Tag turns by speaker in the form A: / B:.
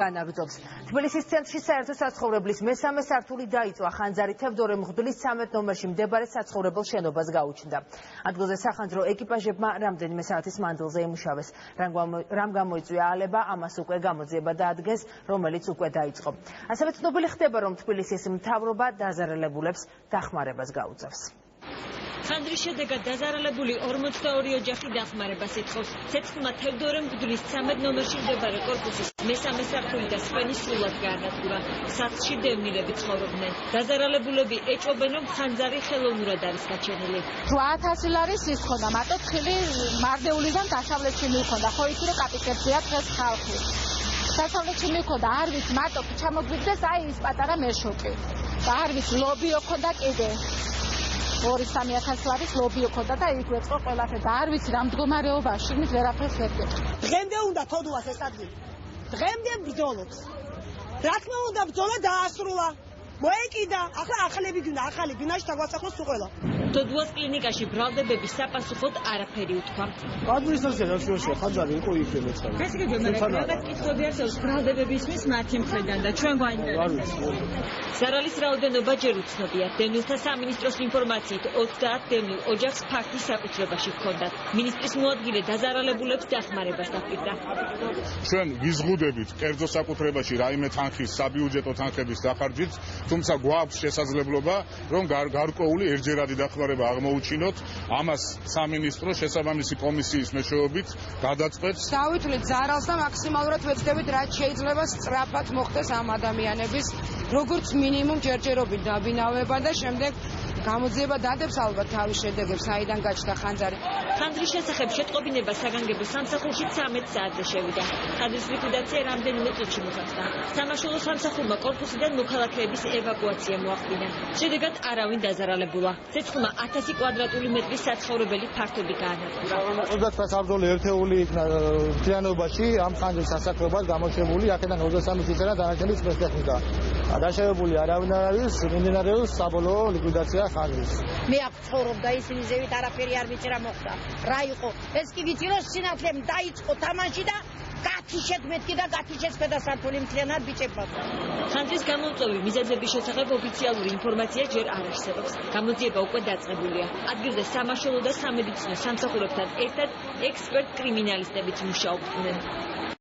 A: განაგრძობს. თბილისის ცენტრში საერთო საცხოვრებლის მესამე სართული დაიწვა. ხანძარი თევდორე მღვდლის 13 ნომერში მდებარე საცხოვრებელ შენობას გაუჩნდა. ადგილზე სახანძრო ეკიპაჟებმა რამდენიმე საათის მანძილზე იმუშავეს. რამ გამოიწვია ალება, ამას უკვე გამოძიება დაადგეს, რომელიც უკვე დაიწყო. ასევე ცნობილი ხდება, რომ თბილისის მთავრობა დაზარალებულებს დახმარებას გაუწევს.
B: ხანძრის შედეგად დაზარალებული 42 ოჯახი დახმარებას ითხოვს. ცეცხლმა თევდორე მღვდლის 13 ნომერში მდებარე კორპუსის მესამე სართული და სვენი სრულად გაანადგურა. სახლში დევნილები ცხოვრობდნენ. დაზარალებულები ეჭვობენ, რომ ხანძარი ხელოვნურად არის გაჩენილი.
C: 8000 ლარის ის ხონდა, მარტო თხილი მარდეულიდან დასავლეთში მივქონდა. ხო იცი რომ კაპიკებზეა დღეს ხალხი. დასავლეთში მივქონდა, არ ვიცი, მარტო ჩამოგვიგდეს აი ის პატარა მეშოკი. და არ ვიცი, ლობიო ქონდა კიდე. 2-3000 ლარის ლობიო ქონდა და იქ ვეწყო ყველაფერი და არ ვიცი რა მდგომარეობაში მით ვერაფერს ვერ გეტყვი.
D: დღემდე უნდა თოდუას ეს ადგილი. დღემდე ბრძოლობს. რა თქმა უნდა ბრძოლა დაასრულა. მოეკიდა, ახლა ახალები გინდა, ახალი ბინაში დაგვასახლოს უყველა.
B: თოდუას კლინიკაში ბრალდებების საპასუხოდ არაფერი უთქვა.
E: ადმინისტრაცია რაშუაშია, ხანძარი იყო იქ მეცადა.
B: ეს იგი რაღაც კითხვები არსებობს ბრალდებების მის მათი მხრიდან და ჩვენ გვაინტერესებს. ზარალის რაოდენობა ჯერ უცნობია. დევნილთა სამინისტროს ინფორმაციით 30 დევნილ ოჯახს ფაქტი საკუთრებაში ჰქონდათ. მინისტრის მოადგილე დაზარალებულებს დახმარებას დაპირდა.
F: ჩვენ ვიზღუდებით კერძო საკუთრებაში რაიმე თანხის საბიუჯეტო თანხების დახარჯით, თუმცა გვაქვს შესაძლებლობა, რომ გარკვეული ერთჯერადი დახმარება აღმოუჩინოთ. ამას სამინისტრო შესაბამისი კომისიის მეშვეობით გადაწყვეტს.
C: დავითვლით ზარალს და მაქსიმალურად ვეცდებით, რაც შეიძლება სწრაფად მოხდეს ამ ადამიანების როგორც მინიმუმ ჯერჯერობით დაბინავება და შემდეგ გამოძიება დადებს ალბათ თავის შედეგებს, საიდან გაჩნდა ხანძარი.
B: ხანძრის შესახებ შეტყობინება საგანგებო სამსახურში 13 საათზე შევიდა. ხანძრის ლიკვიდაცია რამდენიმე წუთში მოხდა. სამაშველო სამსახურმა კორპუსიდან მოქალაქეების ევაკუაცია მოახდინა. შედეგად არავინ დაზარალებულა. ცეცხლმა 1000 კვადრატული მეტრის საცხოვრებელი ფართობი გაანადგურა.
E: 35 საბრძოლო ერთეული იქნა მთლიანობაში ამ ხანძრის სასახლეობას გამოშვებული, აქედან 23 წელი დანარჩენი სპეცტექნიკა. დაშავებული არავინ არ არის, მიმდინარეობს საბოლოო ლიკვიდაცია ხანძრის.
G: მე აქ ცხოვრობდა ისინი ზევით არაფერი არ ვიცი რა მოხდა. რა იყო? ეს კი ვიცი რომ სინათლემ დაიწყო თამაში და გათიშეთ მეთქი და გათიშეს გადასართული მთლიანად ბიჭებმა.
B: ხანძრის გამომწვევი მიზეზების შესახებ ოფიციალური ინფორმაცია ჯერ არ არსებობს. გამოძიება უკვე დაწყებულია. ადგილზე სამაშველო და სამედიცინო სამსახურებთან ერთად ექსპერტ კრიმინალისტებიც მუშაობდნენ.